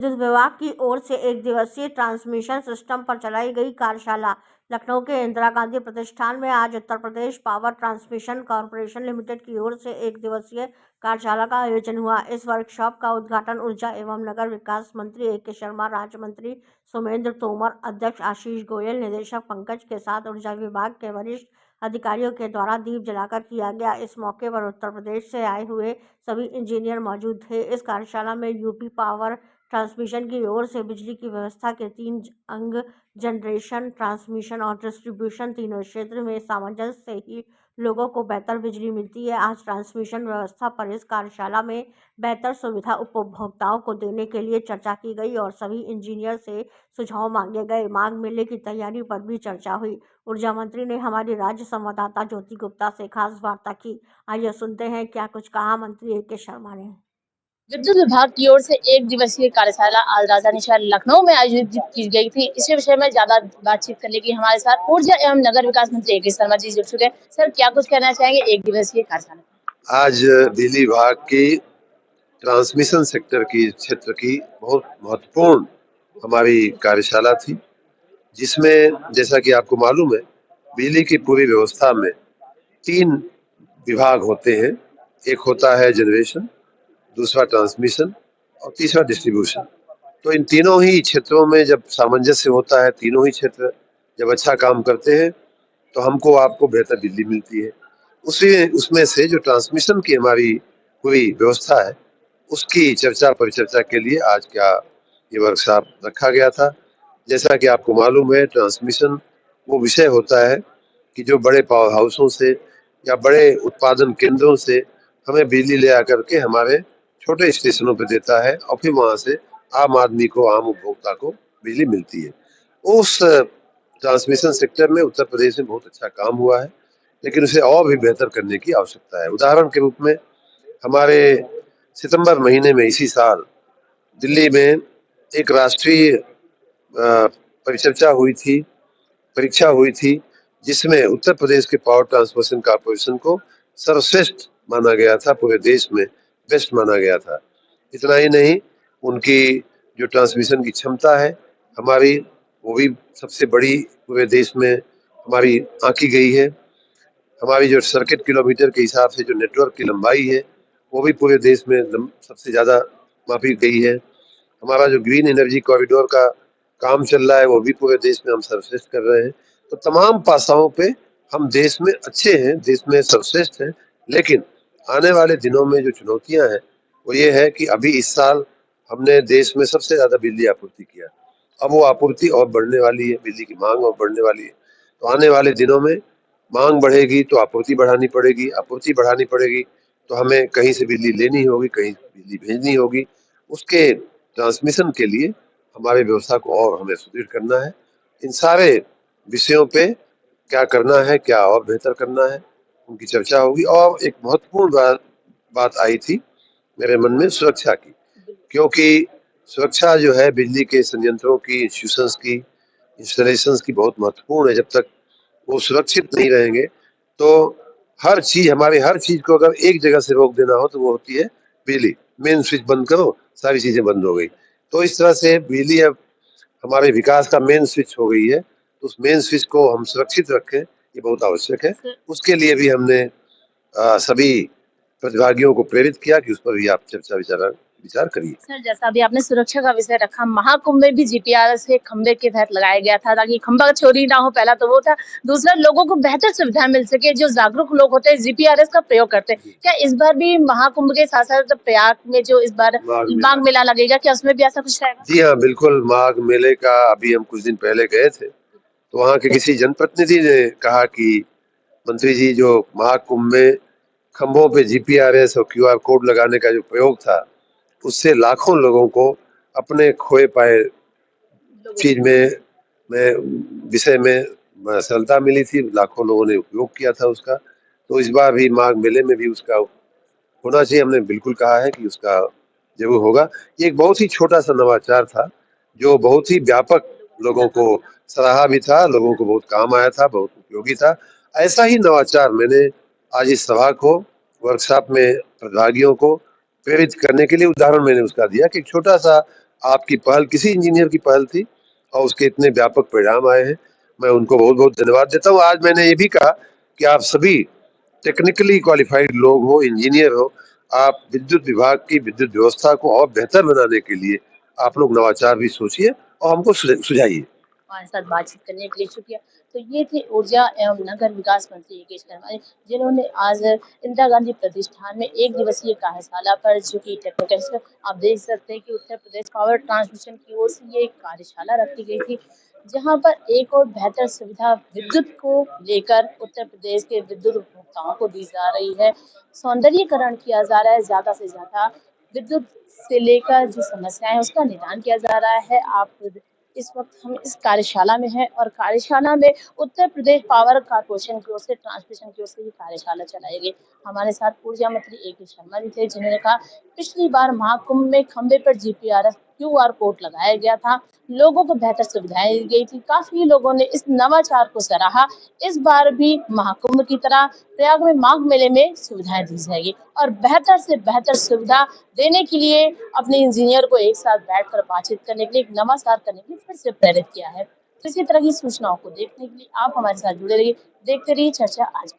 विद्युत विभाग की ओर से एक दिवसीय ट्रांसमिशन सिस्टम पर चलाई गई कार्यशाला। लखनऊ के इंदिरा गांधी प्रतिष्ठान में आज Uttar Pradesh power transmission corporation limited की ओर से एक दिवसीय कार्यशाला का आयोजन हुआ। इस वर्कशॉप का उद्घाटन ऊर्जा एवं नगर विकास मंत्री ए.के. शर्मा, राज्य मंत्री सोमेंद्र तोमर, अध्यक्ष आशीष गोयल, निदेशक पंकज के साथ ऊर्जा विभाग के वरिष्ठ अधिकारियों के द्वारा दीप जलाकर किया गया। इस मौके पर उत्तर प्रदेश से आए हुए सभी इंजीनियर मौजूद थे। इस कार्यशाला में यूपी पावर ट्रांसमिशन की ओर से बिजली की व्यवस्था के 3 अंग जनरेशन, ट्रांसमिशन और डिस्ट्रीब्यूशन तीनों क्षेत्र में सामंजस्य से ही लोगों को बेहतर बिजली मिलती है। आज ट्रांसमिशन व्यवस्था पर इस कार्यशाला में बेहतर सुविधा उपभोक्ताओं को देने के लिए चर्चा की गई और सभी इंजीनियर से सुझाव मांगे गए। माघ मेले की तैयारी पर भी चर्चा हुई। ऊर्जा मंत्री ने हमारी राज्य संवाददाता ज्योति गुप्ता से खास वार्ता की। आइए सुनते हैं क्या कुछ कहा मंत्री ए.के. शर्मा ने। विद्युत विभाग की ओर से एक दिवसीय कार्यशाला आज राजधानी शहर लखनऊ में आयोजित की गई थी। इसी विषय में ज्यादा बातचीत करने की हमारे साथ ऊर्जा एवं नगर विकास मंत्री ए.के. शर्मा जी जुड़ चुके हैं। सर, क्या कुछ कहना चाहेंगे एक दिवसीय कार्यशाला? आज बिजली विभाग की ट्रांसमिशन सेक्टर की क्षेत्र की बहुत महत्वपूर्ण हमारी कार्यशाला थी, जिसमें जैसा कि आपको मालूम है, बिजली की पूरी व्यवस्था में 3 विभाग होते हैं। एक होता है जनरेशन, दूसरा ट्रांसमिशन और तीसरा डिस्ट्रीब्यूशन। तो इन तीनों ही क्षेत्रों में जब सामंजस्य होता है, तीनों ही क्षेत्र जब अच्छा काम करते हैं, तो हमको आपको बेहतर बिजली मिलती है। उसमें से जो ट्रांसमिशन की हमारी पूरी व्यवस्था है, उसकी चर्चा परिचर्चा के लिए आज का ये वर्कशॉप रखा गया था। जैसा कि आपको मालूम है, ट्रांसमिशन वो विषय होता है कि जो बड़े पावर हाउसों से या बड़े उत्पादन केंद्रों से हमें बिजली ले आकर के हमारे छोटे स्टेशनों पर देता है और फिर वहां से आम आदमी को, आम उपभोक्ता को बिजली मिलती है। उस ट्रांसमिशन सेक्टर में उत्तर प्रदेश में बहुत अच्छा काम हुआ है, लेकिन उसे और भी बेहतर करने की आवश्यकता है। उदाहरण के रूप में हमारे सितंबर महीने में इसी साल दिल्ली में एक राष्ट्रीय परीक्षा हुई थी, जिसमें उत्तर प्रदेश के पावर ट्रांसमिशन कॉर्पोरेशन को सर्वश्रेष्ठ माना गया था, पूरे देश में बेस्ट माना गया था। इतना ही नहीं, उनकी जो ट्रांसमिशन की क्षमता है हमारी, वो भी सबसे बड़ी पूरे देश में हमारी आंकी गई है। हमारी जो सर्किट किलोमीटर के हिसाब से जो नेटवर्क की लंबाई है, वो भी पूरे देश में सबसे ज़्यादा मापी गई है। हमारा जो ग्रीन एनर्जी कॉरिडोर का काम चल रहा है, वो भी पूरे देश में हम सर्वश्रेष्ठ कर रहे हैं। तो तमाम पासाओं पे हम देश में अच्छे हैं, देश में सर्वश्रेष्ठ हैं। लेकिन आने वाले दिनों में जो चुनौतियां हैं, वो ये है कि अभी इस साल हमने देश में सबसे ज़्यादा बिजली आपूर्ति किया। अब वो आपूर्ति और बढ़ने वाली है, बिजली की मांग और बढ़ने वाली है। तो आने वाले दिनों में मांग बढ़ेगी तो आपूर्ति बढ़ानी पड़ेगी, आपूर्ति बढ़ानी पड़ेगी तो हमें कहीं से बिजली लेनी होगी, कहीं बिजली भेजनी होगी। उसके ट्रांसमिशन के लिए हमारे व्यवस्था को और हमें सुदृढ़ करना है। इन सारे विषयों पे क्या करना है, क्या और बेहतर करना है, उनकी चर्चा होगी। और एक महत्वपूर्ण बात आई थी मेरे मन में, सुरक्षा की, क्योंकि सुरक्षा जो है बिजली के संयंत्रों की, इंस्टीट्यूशंस की, इंस्टॉलेशंस की बहुत महत्वपूर्ण है। जब तक वो सुरक्षित नहीं रहेंगे तो हर चीज को अगर एक जगह से रोक देना हो तो वो होती है बिजली। मेन स्विच बंद करो, सारी चीजें बंद हो गई। तो इस तरह से बिजली अब हमारे विकास का मेन स्विच हो गई है। तो उस मेन स्विच को हम सुरक्षित रखें, ये बहुत आवश्यक है। उसके लिए भी हमने सभी प्रतिभागियों को प्रेरित किया कि उस पर भी आप चर्चा विचार करिए। सर, जैसा अभी आपने सुरक्षा का विषय रखा, महाकुंभ में भी जीपीआरएस के खंबे के तहत लगाया गया था ताकि खंबा चोरी ना हो। पहला तो वो था, दूसरा लोगों को बेहतर सुविधा मिल सके। जो जागरूक लोग होते हैं जीपीआरएस का प्रयोग करते हैं। क्या इस बार भी महाकुंभ के साथ साथ प्रयाग में जो इस बार माघ मेला लगेगा, क्या उसमें भी ऐसा कुछ रहेगा? जी हाँ, बिल्कुल। माघ मेले का अभी हम कुछ दिन पहले गए थे, तो वहाँ के किसी जनप्रतिनिधि ने कहा कि मंत्री जी, जो महाकुंभ में खंभों पे जीपीआरएस और क्यूआर कोड लगाने का जो प्रयोग था, उससे लाखों लोगों को अपने खोए पाए चीज विषय में सरलता मिली थी। लाखों लोगों ने उपयोग किया था उसका। तो इस बार भी माघ मेले में भी उसका होना चाहिए। हमने बिल्कुल कहा है कि उसका जरूर होगा। ये एक बहुत ही छोटा सा नवाचार था, जो बहुत ही व्यापक लोगों को सराहा भी था, लोगों को बहुत काम आया था, बहुत उपयोगी था। ऐसा ही नवाचार मैंने आज इस सभा को, वर्कशॉप में प्रतिभागियों को प्रेरित करने के लिए उदाहरण मैंने उसका दिया कि एक छोटा सा आपकी पहल किसी इंजीनियर की पहल थी और उसके इतने व्यापक परिणाम आए हैं। मैं उनको बहुत बहुत धन्यवाद देता हूँ। आज मैंने ये भी कहा कि आप सभी टेक्निकली क्वालिफाइड लोग हो, इंजीनियर हो, आप विद्युत विभाग की विद्युत व्यवस्था को और बेहतर बनाने के लिए आप लोग नवाचार भी सोचिए और हमको सुझाइए। हमारे साथ बातचीत करने के लिए शुक्रिया। तो ये थे ऊर्जा एवं नगर विकास मंत्री योगेश शर्मा जी, जिन्होंने आज इंदिरा गांधी प्रतिष्ठान में एक दिवसीय कार्यशाला पर जो कि टेक्निकल, आप देख सकते हैं कि उत्तर प्रदेश पावर ट्रांसमिशन की ओर से ये एक कार्यशाला रखी गई थी, जहां पर एक और बेहतर सुविधा विद्युत को लेकर उत्तर प्रदेश के विद्युत उपभोक्ताओं को दी जा रही है। सौंदर्यीकरण किया जा रहा है, ज्यादा से ज्यादा विद्युत से लेकर जो समस्याएं हैं उसका निदान किया जा रहा है। आप इस वक्त हम इस कार्यशाला में हैं और कार्यशाला में उत्तर प्रदेश पावर कारपोरेशन की ओर से, ट्रांसमिशन की ओर से ये कार्यशाला चलाई गई। हमारे साथ ऊर्जा मंत्री ए.के. शर्मा जी थे, जिन्होंने कहा पिछली बार महाकुंभ में खंबे पर जीपीआरएस क्यूआर कोड लगाया गया था, लोगों को बेहतर सुविधाएं दी गई थी, काफी लोगों ने इस नवाचार को सराहा। इस बार भी महाकुंभ की तरह प्रयाग में माघ मेले में सुविधाएं दी जाएगी और बेहतर से बेहतर सुविधा देने के लिए अपने इंजीनियर को एक साथ बैठकर बातचीत करने के लिए, एक नवाचार करने के लिए फिर से प्रेरित किया है। तो इसी तरह की सूचनाओं को देखने के लिए आप हमारे साथ जुड़े रहिए, देखते रहिए चर्चा आज।